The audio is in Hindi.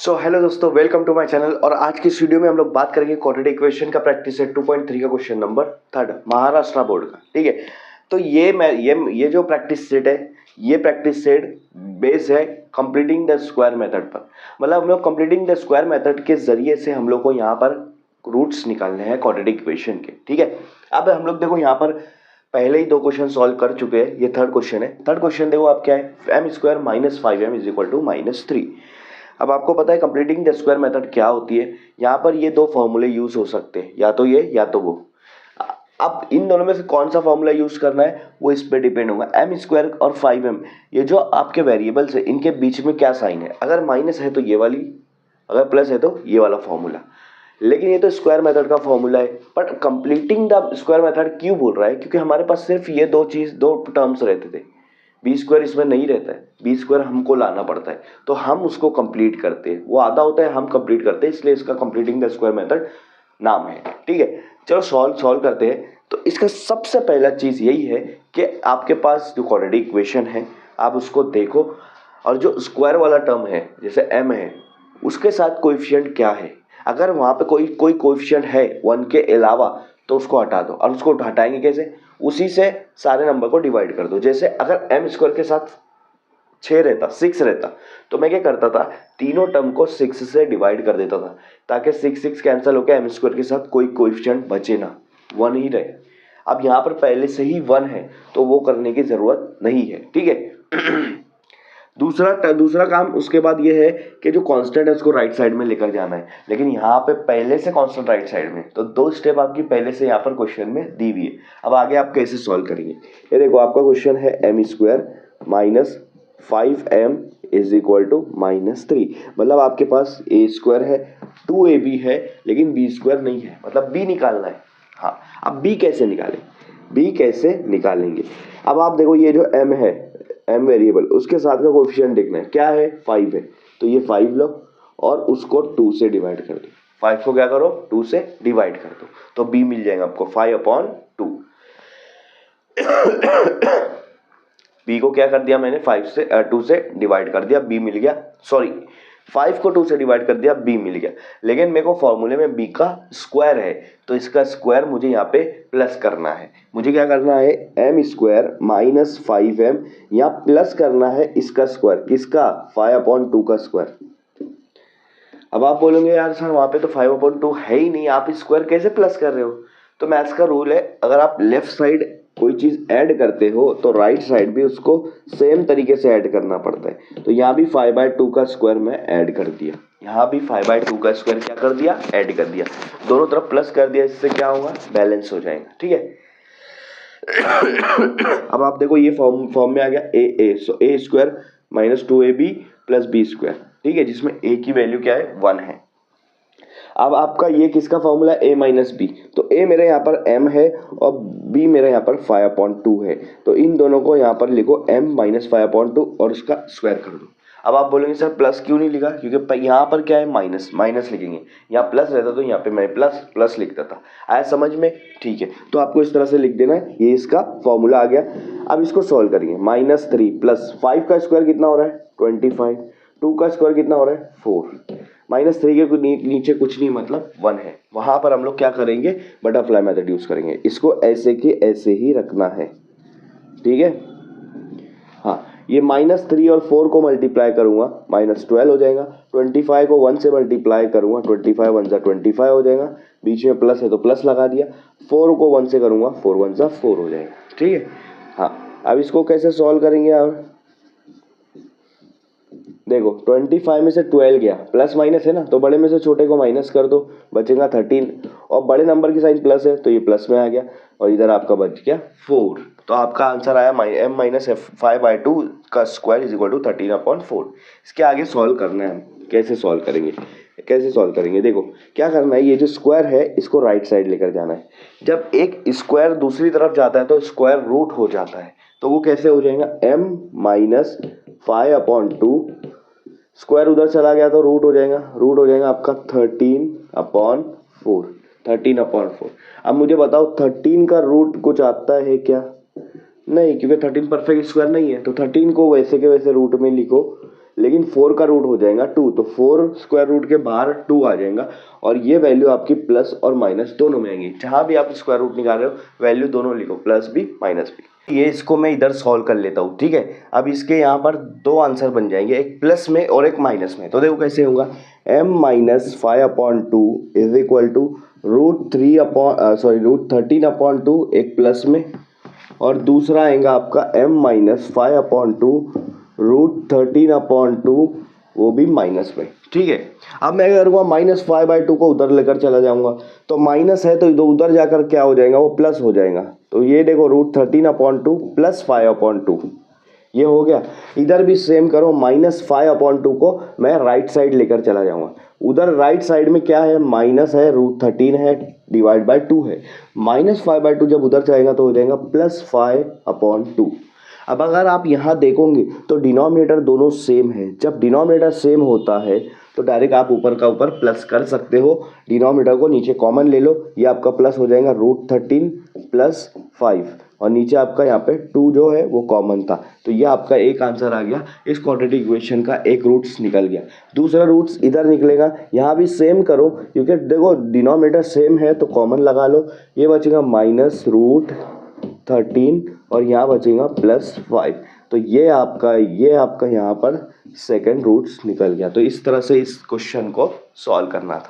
सो हेलो दोस्तों, वेलकम टू माय चैनल। और आज की इस वीडियो में हम लोग बात करेंगे क्वाड्रेटिक इक्वेशन का प्रैक्टिस सेट 2.3 का क्वेश्चन नंबर 3 महाराष्ट्र बोर्ड का। ठीक है, तो ये जो प्रैक्टिस सेट है, ये प्रैक्टिस सेट बेस है कंप्लीटिंग द स्क्वायर मेथड पर। मतलब हम लोग कंप्लीटिंग द स्क्वायर मेथड के जरिए से हम लोग को यहाँ पर रूट्स निकालने हैं क्वाड्रेटिक इक्वेशन के। ठीक है, अब हम लोग देखो यहाँ पर पहले ही 2 क्वेश्चन सॉल्व कर चुके हैं। ये थर्ड क्वेश्चन है। थर्ड क्वेश्चन देखो आप क्या है, M square minus 5m is equal to -3। अब आपको पता है कंप्लीटिंग द स्क्वायर मेथड क्या होती है। यहाँ पर ये 2 फॉर्मूले यूज हो सकते हैं, या तो ये या तो वो। अब इन दोनों में से कौन सा फॉर्मूला यूज करना है वो इस पे डिपेंड होगा। एम स्क्वायर और 5m, ये जो आपके वेरिएबल्स है इनके बीच में क्या साइन है। अगर माइनस है तो ये वाली, अगर प्लस है तो ये वाला फॉर्मूला। लेकिन ये तो स्क्वायर मेथड का फॉर्मूला है। But completing the square method क्यों बोल रहा है, क्योंकि हमारे पास सिर्फ ये दो टर्म्स रहते थे। बी स्क्वायर इसमें नहीं रहता है, बी स्क्वायर हमको लाना पड़ता है, तो हम उसको कंप्लीट करते हैं। वो आधा होता है, हम कंप्लीट करते हैं, इसलिए इसका कंप्लीटिंग द स्क्वायर मेथड नाम है। ठीक है, चलो सॉल्व करते हैं। तो इसका सबसे पहला चीज यही है कि आपके पास जो क्वाड्रेटिक इक्वेशन है आप उसको देखो, और जो स्क्वायर वाला टर्म है जैसे m है उसके साथ कोएफिशिएंट क्या है। अगर वहां पे कोई कोएफिशिएंट है 1 के अलावा तो उसको हटा दो। और उसको हटाएंगे कैसे, उसी से सारे नंबर को डिवाइड कर दो। जैसे अगर m स्क्वायर के साथ 6 रहता, 6 रहता, तो मैं क्या करता था, तीनों टर्म को 6 से डिवाइड कर देता था, ताकि 6 कैंसिल होकर m स्क्वायर के साथ कोई कोएफिशिएंट बचे ना, 1 ही रहे। अब यहाँ पर पहले से ही 1 है तो वो करने की जरूरत नहीं है। ठीक है दूसरा काम उसके बाद ये है कि जो कांस्टेंट है उसको राइट साइड में लेकर जाना है। लेकिन यहाँ पे पहले से कांस्टेंट राइट साइड में, तो 2 स्टेप आपकी पहले से यहाँ पर क्वेश्चन में दी हुई है। अब आगे आप कैसे सॉल्व करेंगे, ये देखो आपका क्वेश्चन है m square minus 5m is equal to -3। मतलब आपके पास a स्क्वायर है, 2ab है, लेकिन b स्क्वायर नहीं है, मतलब b निकालना है। हाँ, अब b कैसे निकालेंगे। अब आप देखो ये जो m है, m वेरिएबल, उसके साथ का कोएफिशिएंट देखना है, क्या है 5 है, तो ये 5 लो और उसको 2 से डिवाइड कर दो। 5 को क्या करो, 2 से डिवाइड कर दो, तो b मिल जाएगा आपको 5/2। b को क्या कर दिया मैंने, 2 से डिवाइड कर दिया, b मिल गया। सॉरी, 5 को 2 से डिवाइड कर दिया, b मिल गया। लेकिन मेरे को फॉर्मूले में b का स्क्वायर है, तो इसका स्क्वायर मुझे यहाँ पे प्लस करना है। मुझे क्या करना है, m स्क्वायर माइनस 5m, यहाँ प्लस करना है इसका स्क्वायर, किसका, 5/2 का स्क्वायर। अब आप बोलोगे यार सर वहाँ पे तो 5/2 है ही नहीं, आप स्क्वायर कैसे प्लस कर रहे हो। तो मैथ्स का रूल है, अगर आप लेफ्ट साइड कोई चीज ऐड करते हो तो राइट साइड भी उसको सेम तरीके से ऐड करना पड़ता है। तो यहाँ भी 5/2 का स्क्वायर मैं ऐड कर दिया, यहाँ भी 5/2 का स्क्वायर क्या कर दिया, ऐड कर दिया, दोनों तरफ प्लस कर दिया। इससे क्या होगा, बैलेंस हो जाएगा। ठीक है अब आप देखो ये फॉर्म में आ गया a so a square minus 2ab plus b square. ठीक है, जिसमें a की वैल्यू क्या है, 1 है। अब आपका ये किसका फॉर्मूला, a माइनस बी, तो a मेरे यहाँ पर m है और b मेरे यहाँ पर 5/2 है। तो इन दोनों को यहाँ पर लिखो m माइनस 5/2 और उसका स्क्वायर कर दो। अब आप बोलेंगे सर प्लस क्यों नहीं लिखा, क्योंकि यहाँ पर क्या है, माइनस लिखेंगे, यहाँ प्लस रहता तो यहाँ पे मैं प्लस लिखता था। आया समझ में, ठीक है। तो आपको इस तरह से लिख देना है, ये इसका फॉर्मूला आ गया। अब इसको सॉल्व करिए, -3 प्लस 5 का स्क्वायर कितना हो रहा है, 25, 2 का स्क्वायर कितना हो रहा है, 4, -3 के नीचे कुछ नहीं मतलब 1 है। वहां पर हम लोग क्या करेंगे, बटरफ्लाई मेथड यूज करेंगे, इसको ऐसे के ऐसे ही रखना है। ठीक है, हाँ, ये -3 और 4 को मल्टीप्लाई करूंगा -12 हो जाएगा, 25 को 1 से मल्टीप्लाई करूंगा, 25 1 जा 25 हो जाएगा, बीच में प्लस है तो प्लस लगा दिया, 4 को 1 से करूंगा, 4 1 जा 4 हो जाएगा। ठीक है, हाँ, अब इसको कैसे सॉल्व करेंगे आप देखो, 25 में से 12 गया, प्लस माइनस है ना, तो बड़े में से छोटे को माइनस कर दो, बचेगा 13, और बड़े नंबर की साइन प्लस है तो ये प्लस में आ गया, और इधर आपका बच गया 4। तो आपका आंसर आया m माइनस 5/2 का स्क्वायर इज इक्वल टू 13/4। इसके आगे सॉल्व करना है, हम कैसे सॉल्व करेंगे, देखो क्या करना है, ये जो स्क्वायर है इसको राइट साइड लेकर जाना है। जब एक स्क्वायर दूसरी तरफ जाता है तो स्क्वायर रूट हो जाता है, तो वो कैसे हो जाएगा, m माइनस 5/2, स्क्वायर उधर चला गया तो रूट हो जाएगा आपका 13/4। अब मुझे बताओ 13 का रूट कुछ आता है क्या, नहीं, क्योंकि 13 परफेक्ट स्क्वायर नहीं है। तो 13 को वैसे के वैसे रूट में लिखो, लेकिन 4 का रूट हो जाएगा 2, तो 4 स्क्वायर रूट के बाहर 2 आ जाएगा और ये वैल्यू आपकी प्लस और माइनस दोनों में आएंगी। जहाँ भी आप स्क्वायर रूट निकाल रहे हो वैल्यू दोनों लिखो, प्लस भी माइनस भी। ये इसको मैं इधर सॉल्व कर लेता हूँ, ठीक है। अब इसके यहाँ पर दो आंसर बन जाएंगे, एक प्लस में और एक माइनस में। तो देखो कैसे होगा, m minus 5/2 is equal to √13/2 एक प्लस में, और दूसरा आएगा आपका m माइनस 5/2 √13/2 वो भी माइनस में, ठीक है। अब मैं क्या करूँगा, -5/2 को उधर लेकर चला जाऊंगा, तो माइनस है तो उधर जाकर क्या हो जाएगा, वो प्लस हो जाएगा। तो ये देखो √13/2 प्लस 5/2 ये हो गया। इधर भी सेम करो, -5/2 को मैं राइट साइड लेकर चला जाऊंगा। उधर राइट साइड में क्या है, माइनस है, √13 है, डिवाइड बाय 2 है। -5/2 जब उधर जाएगा तो हो जाएगा +5/2। अब अगर आप यहाँ देखोगे तो डिनोमिनेटर दोनों सेम है। जब डिनोमिनेटर सेम होता है तो डायरेक्ट आप ऊपर का ऊपर प्लस कर सकते हो, डिनोमिनेटर को नीचे कॉमन ले लो, ये आपका प्लस हो जाएगा √13 + 5 और नीचे आपका यहाँ पे 2 जो है वो कॉमन था। तो ये आपका एक आंसर आ गया, इस क्वाड्रेटिक इक्वेशन का एक रूट्स निकल गया। दूसरा रूट्स इधर निकलेगा, यहाँ भी सेम करो क्योंकि देखो डिनोमिनेटर सेम है तो कॉमन लगा लो। ये बचेगा -√13 और यहाँ बचेगा +5। तो ये आपका यहाँ पर सेकंड रूट्स निकल गया। तो इस तरह से इस क्वेश्चन को सॉल्व करना था।